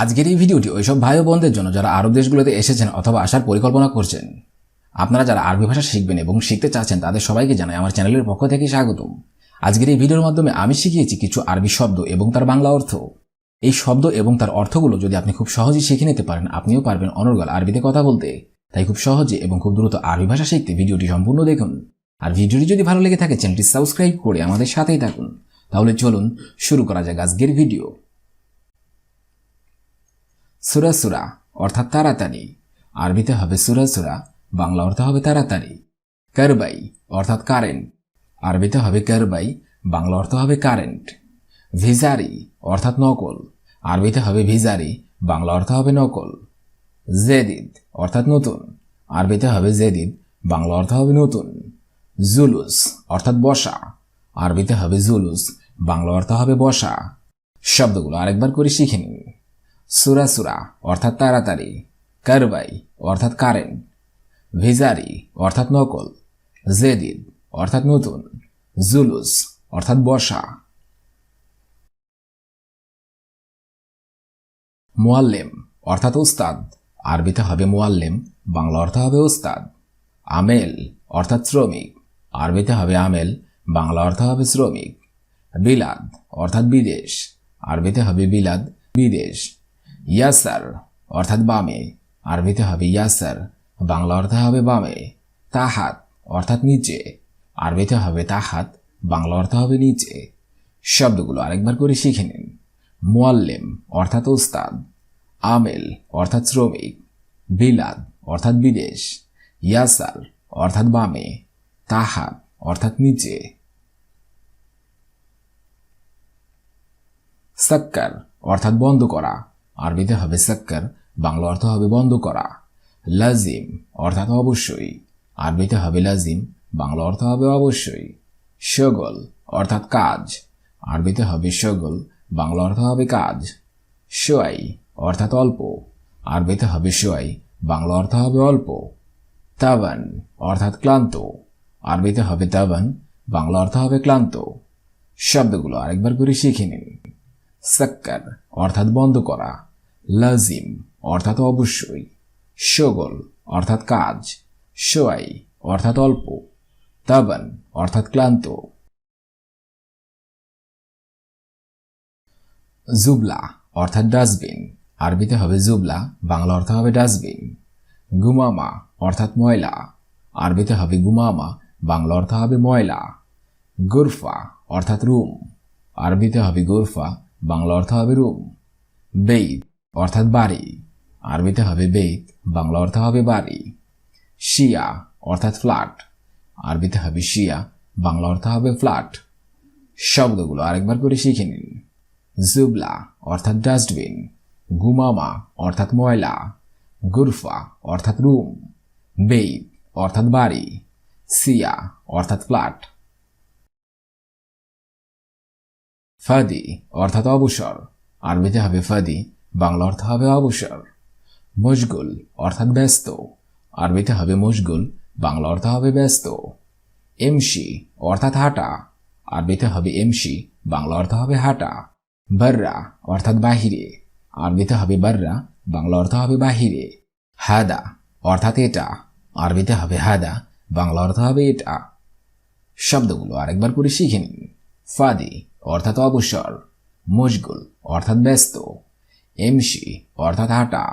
আজকের এই ভিডিওটি ওইসব ভাই ও বোনদের জন্য যারা আরব দেশগুলোতে এসেছেন অথবা আসার পরিকল্পনা করছেন। আপনারা যারা আরবি ভাষা শিখবেন এবং শিখতে চাচ্ছেন তাদের সবাইকে জানাই আমার চ্যানেলের পক্ষ থেকে স্বাগতম। আজকের এই ভিডিওর মাধ্যমে আমি শিখিয়েছি কিছু আরবি শব্দ এবং তার বাংলা অর্থ। এই শব্দ এবং তার অর্থগুলো যদি আপনি খুব সহজেই শিখে নিতে পারেন, আপনিও পারবেন অনর্গল আরবিতে কথা বলতে। তাই খুব সহজে এবং খুব দ্রুত আরবি ভাষা শিখতে ভিডিওটি সম্পূর্ণ দেখুন। আর ভিডিওটি যদি ভালো লেগে থাকে চ্যানেলটি সাবস্ক্রাইব করে আমাদের সাথেই থাকুন। তাহলে চলুন শুরু করা যাক আজকের ভিডিও। সুরা সুরা অর্থাৎ তাড়াতাড়ি, আরবিতে হবে সুরা সুরা, বাংলা অর্থ হবে তাড়াতাড়ি। কারবাই অর্থাৎ কারেন্ট, আরবিতে হবে কারবাই, বাংলা অর্থ হবে কারেন্ট। ভিজারি অর্থাৎ নকল, আরবিতে হবে ভিজারি, বাংলা অর্থ হবে নকল। জেদিদ অর্থাৎ নতুন, আরবিতে হবে জেদিদ, বাংলা অর্থ হবে নতুন। জুলুস অর্থাৎ বসা, আরবিতে হবে জুলুস, বাংলা অর্থ হবে বসা। শব্দগুলো আরেকবার করে শিখে নিন। সুরা সুরা অর্থাৎ তাড়াতাড়ি, কারবাই অর্থাৎ কারেন্ট, ভিজারি অর্থাৎ নকল, জেদিদ অর্থাৎ নতুন, জুলুস অর্থাৎ বসা। মুআল্লিম অর্থাৎ উস্তাদ, আরবিতে হবে মুআল্লিম, বাংলা অর্থ হবে উস্তাদ। আমেল অর্থাৎ শ্রমিক, আরবিতে হবে আমেল, বাংলা অর্থ হবে শ্রমিক। বিলাদ অর্থাৎ বিদেশ, আরবিতে হবে বিলাদ, বিদেশ। ইয়াসার অর্থাৎ বামে, আরবিতে হবে ইয়াসার, বাংলা অর্থ হবে বামে। তাহাত অর্থাৎ নিচে, আরবিতে হবে তাহাত, বাংলা অর্থ হবে নিচে। শব্দগুলো আরেকবার করে শিখে নিন। মুআল্লিম অর্থাৎ উস্তাদ, আমেল অর্থাৎ শ্রমিক, বিলাদ অর্থাৎ বিদেশ, ইয়াসার অর্থাৎ বামে, তাহাত অর্থাৎ নিচে। সাক্কার অর্থাৎ বন্ধ করা, আরবিতে হবে সাক্কার, বাংলা অর্থ হবে বন্ধ করা। লাজিম অর্থাৎ অবশ্যই, আরবিতে হবে লাজিম, বাংলা অর্থ হবে অবশ্যই। শগল অর্থাৎ কাজ, আরবিতে হবে শগল, বাংলা অর্থ হবে কাজ। শোয়াই অর্থাৎ অল্প, আরবিতে হবে শোয়াই, বাংলা অর্থ হবে অল্প। তাবান অর্থাৎ ক্লান্ত, আরবিতে হবে তাবান, বাংলা অর্থ হবে ক্লান্ত। শব্দগুলো আরেকবার করে শিখে নিন। সাক্কার অর্থাৎ বন্ধ করা, লাজিম অর্থাৎ অবশ্যই, শগল অর্থাৎ কাজ, শোয়াই অর্থাৎ অল্প, তাবান অর্থাৎ ক্লান্ত। জুবলা অর্থাৎ ডাস্টবিন, আরবিতে হবে জুবলা, বাংলা অর্থ হবে ডাস্টবিন। গুমামা অর্থাৎ ময়লা, আরবিতে হবে গুমামা, বাংলা অর্থ হবে ময়লা। গুরফা অর্থাৎ রুম, আরবিতে হবে গুরফা, বাংলা অর্থ হবে রুম। বেইত অর্থাৎ বাড়ি, আরবিতে হবে বেইত, বাংলা অর্থ হবে বাড়ি। শিয়া অর্থাৎ ফ্ল্যাট, আরবিতে হবে শিয়া, বাংলা অর্থ হবে ফ্ল্যাট। শব্দগুলো আরেকবার করে শিখে নিন। জুবলা অর্থাৎ ডাস্টবিন, গুমামা অর্থাৎ ময়লা, গুরফা অর্থাৎ রুম, বেইত অর্থাৎ বাড়ি, সিয়া অর্থাৎ ফ্ল্যাট। ফাদি অর্থাৎ অবসর, আরবিতে হবে ফাদি, বাংলা অর্থ হবে অবসর। মশগুল অর্থাৎ ব্যস্ত, আরবিতে হবে মশগুল, বাংলা অর্থ হবে ব্যস্ত। এমসি অর্থাৎ হাঁটা, আরবিতে হবে এমসি, বাংলা অর্থ হবে হাঁটা। বাররা অর্থাৎ বাহিরে, আরবিতে হবে বাররা, বাংলা অর্থ হবে বাহিরে। হাদা অর্থাৎ এটা, আরবিতে হবে হাদা, বাংলা অর্থ হবে এটা। শব্দগুলো আরেকবার করে শিখে নিন। ফাদি অর্থাৎ অবসর, মশগুল অর্থাৎ ব্যস্ত, এমসি অর্থাৎ হাঁটা,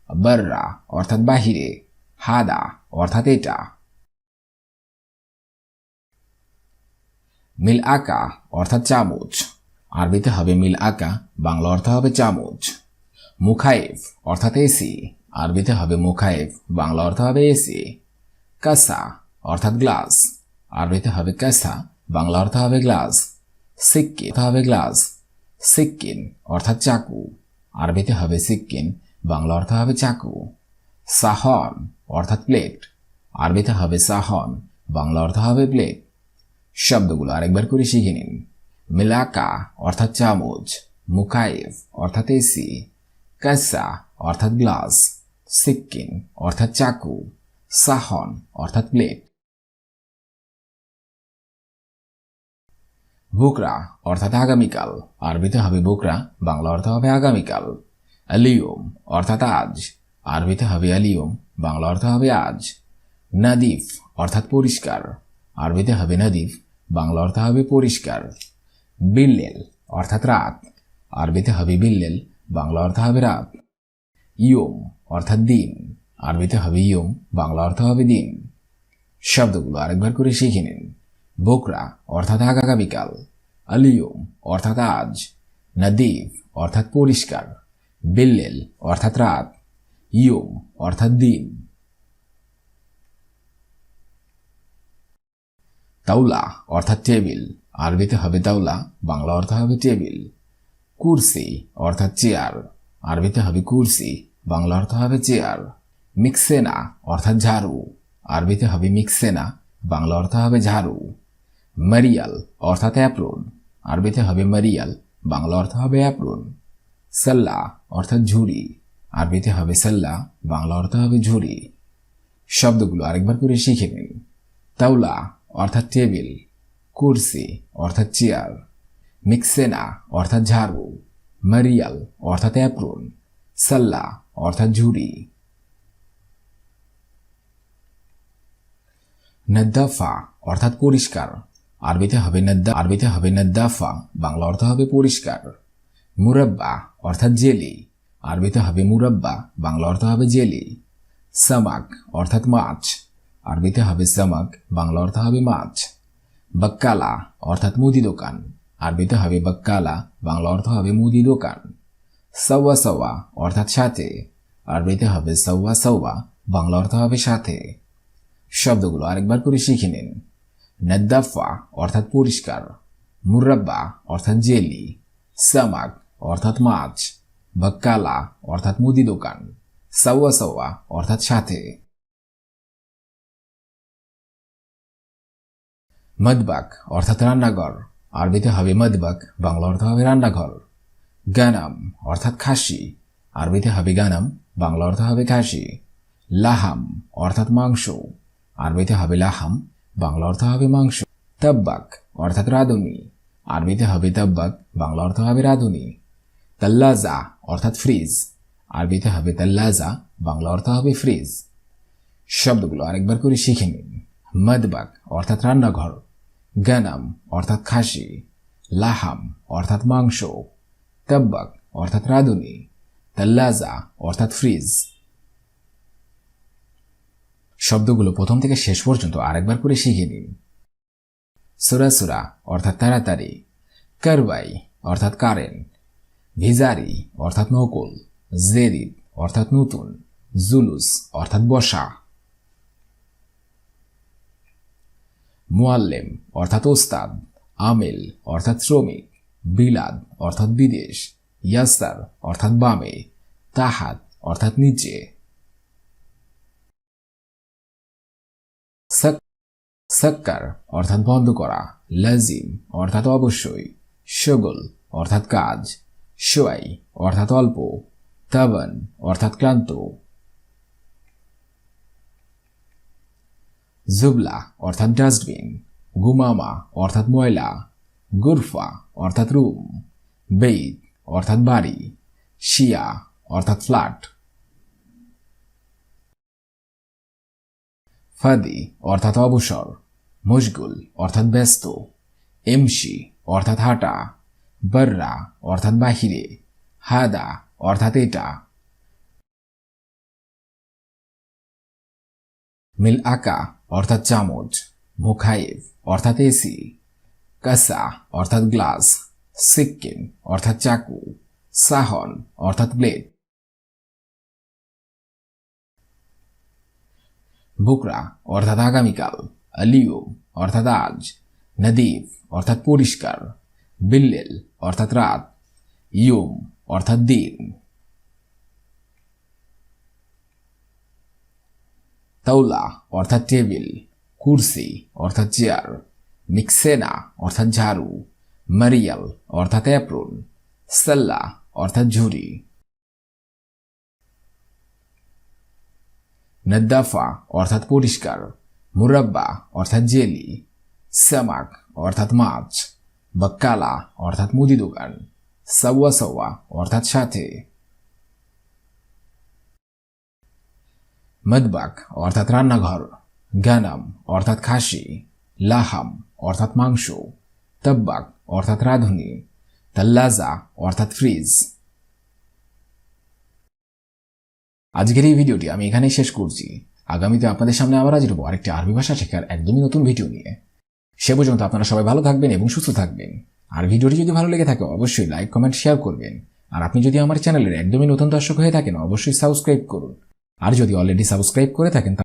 বাররা অর্থাৎ বাহিরে, হাদা অর্থাৎ এটা। মিল আকা অর্থাৎ চামচ, আরবিতে হবে মিল আকা, বাংলা অর্থ হবে চামচ। মুখাইফ অর্থাৎ এসি, আরবিতে হবে মুখাইফ, বাংলা অর্থ হবে এসি। কাসা অর্থাৎ গ্লাস, আরবিতে হবে কাসা, বাংলা অর্থ হবে গ্লাস। সিক্কিন হবে গ্লাস। সিক্কিন অর্থাৎ চাকু, আরবিতে হবে সিক্কিন, বাংলা অর্থ হবে চাকু। সাহন অর্থাৎ প্লেট, আরবিতে হবে সাহন, বাংলা অর্থ হবে প্লেট। শব্দগুলো আরেকবার করে শিখে নিন। মিলাকা অর্থাৎ চামচ, মুখাইফ অর্থাৎ এসি, কাসা অর্থাৎ গ্লাস, সিক্কিন অর্থাৎ চাকু, সাহন অর্থাৎ প্লেট। বুকরা অর্থাৎ আগামীকাল, আরবিতে হবে বুকরা, বাংলা অর্থ হবে আগামীকাল। আলিয়ম অর্থাৎ আজ, আরবিতে হবে আলিয়ম, বাংলা অর্থ হবে আজ। নাদিফ অর্থাৎ পরিষ্কার, আরবিতে হবে নাদিফ, বাংলা অর্থ হবে পরিষ্কার। বিল্লেল অর্থাৎ রাত, আরবিতে হবে বিল্লেল, বাংলা অর্থ হবে রাত। ইয়ম অর্থাৎ দিন, আরবিতে হবে ইয়ম, বাংলা অর্থ হবে দিন। শব্দগুলো আরেকবার করে শিখে নিন। বোকরা অর্থাৎ আগামীকাল, আলিয়ম অর্থাৎ আজ, নাদিফ অর্থাৎ পরিষ্কার, বিল্লেল অর্থাৎ রাত, ইয়ম অর্থাৎ দিন। তাওলা অর্থাৎ টেবিল, আরবিতে হবে তাওলা, বাংলা অর্থ হবে টেবিল। কুরসি অর্থাৎ চেয়ার, আরবিতে হবে কুরসি, বাংলা অর্থ হবে চেয়ার। মিক্সেনা অর্থাৎ ঝাড়ু, আরবিতে হবে মিক্সেনা, বাংলা অর্থ হবে ঝাড়ু। মারিয়াল অর্থাৎ অ্যাপ্রন, আরবিতে হবে মারিয়াল, বাংলা অর্থ হবে অ্যাপ্রন। সাল্লা অর্থাৎ ঝুড়ি, আরবিতে হবে সাল্লা, বাংলা অর্থ হবে ঝুড়ি। শব্দগুলো আরেকবার করে শিখে নিন। তাওলা অর্থাৎ টেবিল, কুরসি অর্থাৎ চেয়ার, মিক্সেনা অর্থাৎ ঝাড়ু, মারিয়াল অর্থাৎ অ্যাপ্রন, সাল্লা অর্থাৎ ঝুড়ি। নাদ্দাফা অর্থাৎ পরিষ্কার, আরবিতে হবে নাদ্দাফা, বাংলা অর্থ হবে পরিষ্কার। মুরাব্বা অর্থাৎ জেলি, আরবিতে হবে মুরাব্বা, বাংলা অর্থ হবে জেলি। সামাক অর্থাৎ মাছ, আরবিতে হবে সামাক, বাংলা অর্থ হবে মাছ। বাক্কালা অর্থাৎ মুদি দোকান, আরবিতে হবে বাক্কালা, বাংলা অর্থ হবে মুদি দোকান। সাওয়া সাওয়া অর্থাৎ সাথে, আরবিতে হবে সাওয়া সাওয়া, বাংলা অর্থ হবে সাথে। শব্দগুলো আরেকবার করে শিখে নিন। নাদ্দাফা অর্থাৎ পরিষ্কার, মুরাব্বা অর্থাৎ জেলি, সামাক অর্থাৎ মাছ, বাক্কালা অর্থাৎ মুদি দোকান, সাওয়া সাওয়া অর্থাৎ সাথে। মদবাক অর্থাৎ রান্নাঘর, আরবিতে হবে মদবাক, বাংলা অর্থ হবে রান্নাঘর। গানাম অর্থাৎ খাসি, আরবিতে হবে গানাম, বাংলা অর্থ হবে খাসি। লাহাম অর্থাৎ মাংস, আরবিতে হবে লাহাম, বাংলা অর্থ হবে মাংস। তাব্বাক অর্থাৎ রাঁধুনি, আরবিতে হবে তাব্বাক, বাংলা অর্থ হবে রাঁধুনি। তাল্লাজা অর্থাৎ ফ্রিজ, আরবিতে হবে তাল্লাজা, বাংলা অর্থ হবে ফ্রিজ। শব্দগুলো আরেকবার করে শিখে নিন। মদবাক অর্থাৎ রান্নাঘর, গানাম অর্থাৎ খাসি, লাহাম অর্থাৎ মাংস, তাব্বাক অর্থাৎ রাঁধুনি, তাল্লাজা অর্থাৎ ফ্রিজ। শব্দগুলো প্রথম থেকে শেষ পর্যন্ত আরেকবার করে শিখে নিন। সুরাসুরা অর্থাৎ তাড়াতাড়ি, কারবাই অর্থাৎ কারেন্ট, ভিজারি অর্থাৎ নকল, জেরিদ অর্থাৎ নতুন, জুলুস অর্থাৎ বসা। মুআল্লেম অর্থাৎ ওস্তাদ, আমেল অর্থাৎ শ্রমিক, বিলাদ অর্থাৎ বিদেশ, ইয়াসার অর্থাৎ বামে, তাহাত অর্থাৎ নিচে। সাক্কার অর্থাৎ বন্ধ করা, লাজিম অর্থাৎ অবশ্যই, শগল অর্থাৎ কাজ, শোয়াই অর্থাৎ অল্প, তাবান অর্থাৎ ক্লান্ত। জুবলা অর্থাৎ ডাস্টবিন, গুমামা অর্থাৎ ময়লা, গুরফা অর্থাৎ রুম, বেইত অর্থাৎ বাড়ি, শিয়া অর্থাৎ ফ্ল্যাট। ফাদি অর্থাৎ অবসর, মশগুল অর্থাৎ ব্যস্ত, এমসি অর্থাৎ হাঁটা, বর্রা অর্থাৎ বাহিরে, হাদা অর্থাৎ এটা। মিল আকা অর্থাৎ চামচ, মুখাইফ অর্থাৎ এসি, কাসা অর্থাৎ গ্লাস, সিক্কিন অর্থাৎ চাকু, সাহন অর্থাৎ প্লেট। বুকরা অর্থাৎ আগামীকাল, আলিয়ম অর্থাৎ আজ, নাদিফ অর্থাৎ পরিষ্কার, বিল্লেল অর্থাৎ রাত, ইয়ম অর্থাৎ দিন। তাওলা অর্থাৎ টেবিল, কুরসি অর্থাৎ চেয়ার, মিক্সেনা অর্থাৎ ঝাড়ু, মারিয়াল অর্থাৎ অ্যাপ্রন, সাল্লা অর্থাৎ ঝুড়ি। নাদ্দাফা অর্থাৎ পরিষ্কার, মুরাব্বা অর্থাৎ জেলি, সামাক অর্থাৎ মাছ, বাক্কালা অর্থাৎ মুদি দোকান, সাওয়া সাওয়া অর্থাৎ সাথে। মদবাক অর্থাৎ রান্নাঘর, গানাম অর্থাৎ খাসি, লাহাম অর্থাৎ মাংস, তব্বাক অর্থাৎ রাঁধুনি, তাল্লাজা অর্থাৎ ফ্রিজ। আজকের এই ভিডিওটি আমি এখানেই শেষ করছি। আগামীতে আপনাদের সামনে আবার হাজির হবো আরেকটি আরবি ভাষা শেখার একদমই নতুন ভিডিও নিয়ে। সে পর্যন্ত আপনারা সবাই ভালো থাকবেন এবং সুস্থ থাকবেন। আর ভিডিওটি যদি ভালো লেগে থাকে অবশ্যই লাইক, কমেন্ট, শেয়ার করবেন। আর আপনি যদি আমার চ্যানেলের একদমই নতুন দর্শক হয়ে থাকেন অবশ্যই সাবস্ক্রাইব করুন। আর যদি অলরেডি সাবস্ক্রাইব করে থাকেন